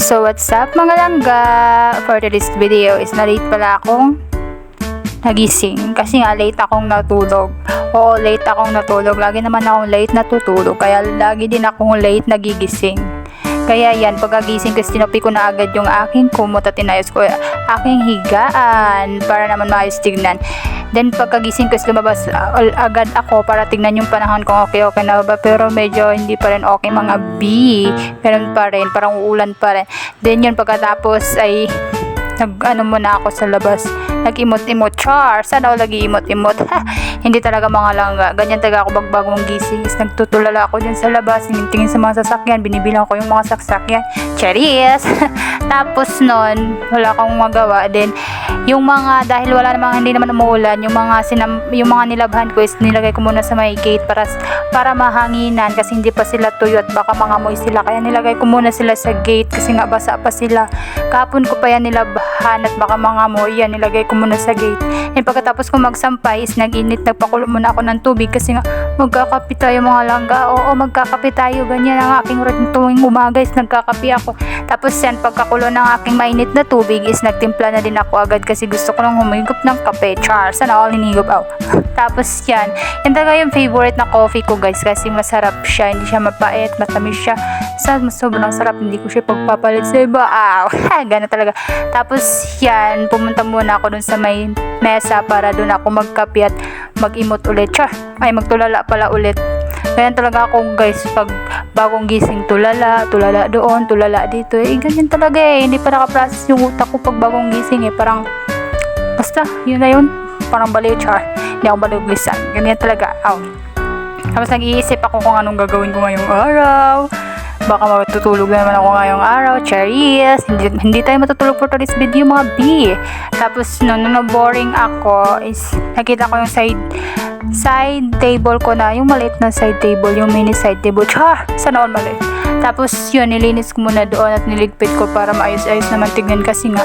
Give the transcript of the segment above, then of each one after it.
So what's up mga langga? For today's video is na-late pala akong nagising kasi nga late akong natulog. Oo, late akong natulog. Lagi naman akong late natutulog kaya lagi din akong late nagigising. Kaya yan, pagkagising ko, tinupi ko na agad yung aking kumot at inayos ko aking higaan para naman maayos tignan. Then pagkagising ko, lumabas agad ako para tignan yung panahon kung okay na ba. Pero medyo hindi pa rin okay mga B. Ganun pa rin, parang uulan pa rin. Then yun, pagkatapos ay nag-ano muna ako sa labas. Nag-imot-imot. Char! Sana ako lagi imot-imot. Hindi talaga mga langga. Ganyan talaga ako bagbagong gising. Is nagtutulala ako dyan sa labas. Tingin sa mga sasakyan. Binibilang ko yung mga sasakyan. Charis! Tapos nun, wala akong magawa. Then, yung mga, dahil wala namang, hindi naman umuulan, yung mga nilabhan ko is nilagay ko muna sa may gate para mahanginan kasi hindi pa sila tuyo at baka mangamoy sila. Kaya nilagay ko muna sila sa gate kasi nga basa pa sila. Kahapon ko pa yan nilabhan at baka mangamoy. Yan, nilagay ko muna sa gate. And pagkatapos ko magsampay is nag-init, nagpakulo muna ako ng tubig kasi nga magkakape tayo mga langga. Oo, magkakape tayo. Ganyan ang aking routine tuwing umaga is nagkakape ako. Tapos yan, pagkakulo ng aking mainit na tubig is nagtimpla na din ako agad kasi gusto ko nang humigop ng kape. Char, sana all hinigop ako. Tapos yan talaga yung favorite na coffee ko guys kasi masarap siya, hindi siya mapait, matamis siya. Sobrang sarap, hindi ko siya pagpapalit sa iba. Gana talaga. Tapos yan, pumunta muna ako dun sa may mesa para dun ako magkape at mag-imot ulit. Char, ay magtulala pala ulit. Ganyan talaga ako guys, pag bagong gising tulala doon, tulala dito. Ganyan talaga hindi pa nakaprocess yung utak ko pag bagong gising parang basta, yun na yun. Parang baliw, char. Hindi ako baliw glisan. Ganyan talaga. Tapos nag-iisip ako kung anong gagawin ko ngayong araw. Baka matutulog na naman ako ngayong araw. Charis! Hindi tayo matutulog for today's video mga B. Tapos nung boring ako is nakita ko yung side table ko na, yung maliit na side table, yung mini side table. Char! Sana all maliit. Tapos yun, nilinis ko muna doon at niligpit ko para maayos-ayos naman tignan kasi nga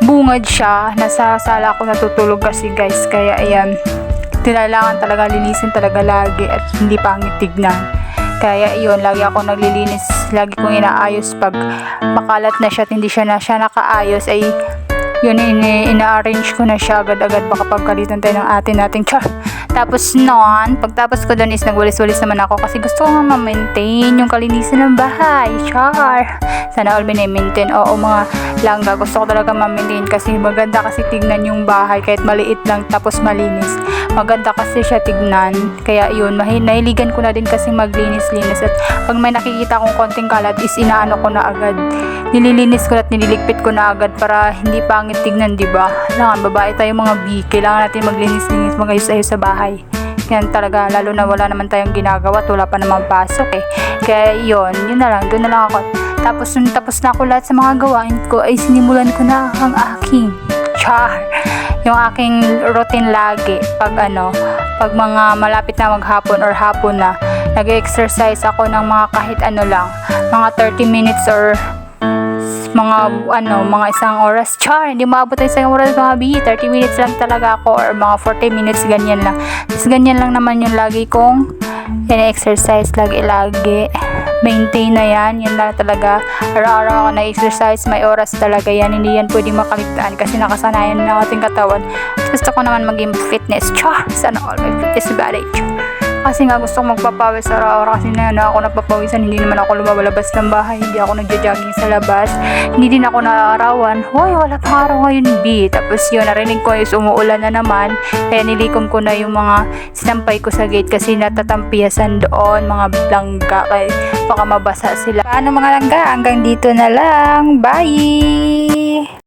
bungad siya. Nasa sala ako natutulog kasi guys. Kaya ayan, kailangan talaga linisin talaga lagi at hindi pangit tignan. Kaya yun, lagi ako naglilinis, lagi kong inaayos pag makalat na siya at hindi siya nakaayos ay yun, ina-arrange ko na siya agad-agad baka pagkalitan tayo ng nating char. Tapos noon, pagtapos ko doon is nagwalis-walis naman ako kasi gusto ko nga ma-maintain yung kalinisan ng bahay. Char! Sana all maintain. Oo mga langga, gusto ko talaga ma-maintain kasi maganda kasi tignan yung bahay kahit maliit lang tapos malinis. Maganda kasi siya tignan. Kaya yun, nahiligan ko na din kasi maglinis-linis at pag may nakikita akong konting kalat is inaano ko na agad. Nililinis ko at nililigpit ko na agad para hindi pangit tignan, diba? Kailangan babae tayo mga B, kailangan natin maglinis-linis, magayos-ayos sa bahay. Yan talaga, lalo na wala naman tayong ginagawa at wala pa namang pasok Kaya yun na lang, doon na lang ako. Tapos nung tapos na ako lahat sa mga gawain ko ay sinimulan ko na ang aking yung aking routine lagi pag mga malapit na maghapon or hapon na, nag-exercise ako ng mga kahit ano lang, mga 30 minutes or mga isang oras. Char, hindi maabot ang isang oras mga B. 30 minutes lang talaga ako or mga 40 minutes, ganyan lang. Tapos ganyan lang naman yung lagi kong exercise lagi. Maintain na yan. Yan lang talaga. Araw-araw ako na-exercise. May oras talaga yan. Hindi yan pwedeng makaligtaan kasi nakasanayan ng ating katawan. Gusto ko naman maging fitness. Char! Sana all my fitness body. Kasi nga gusto ko magpapawis araw-araw kasi na ako napapawisan. Hindi naman ako lumalabas ng bahay. Hindi ako nagja-jogging sa labas. Hindi din ako naarawan. Hoy, wala pang araw ngayon B. Tapos yun, narinig ko is umuulan na naman. Kaya nilikom ko na yung mga sinampay ko sa gate kasi natatampiyasan doon mga langga. Kaya baka mabasa sila. Paano mga langga? Hanggang dito na lang. Bye!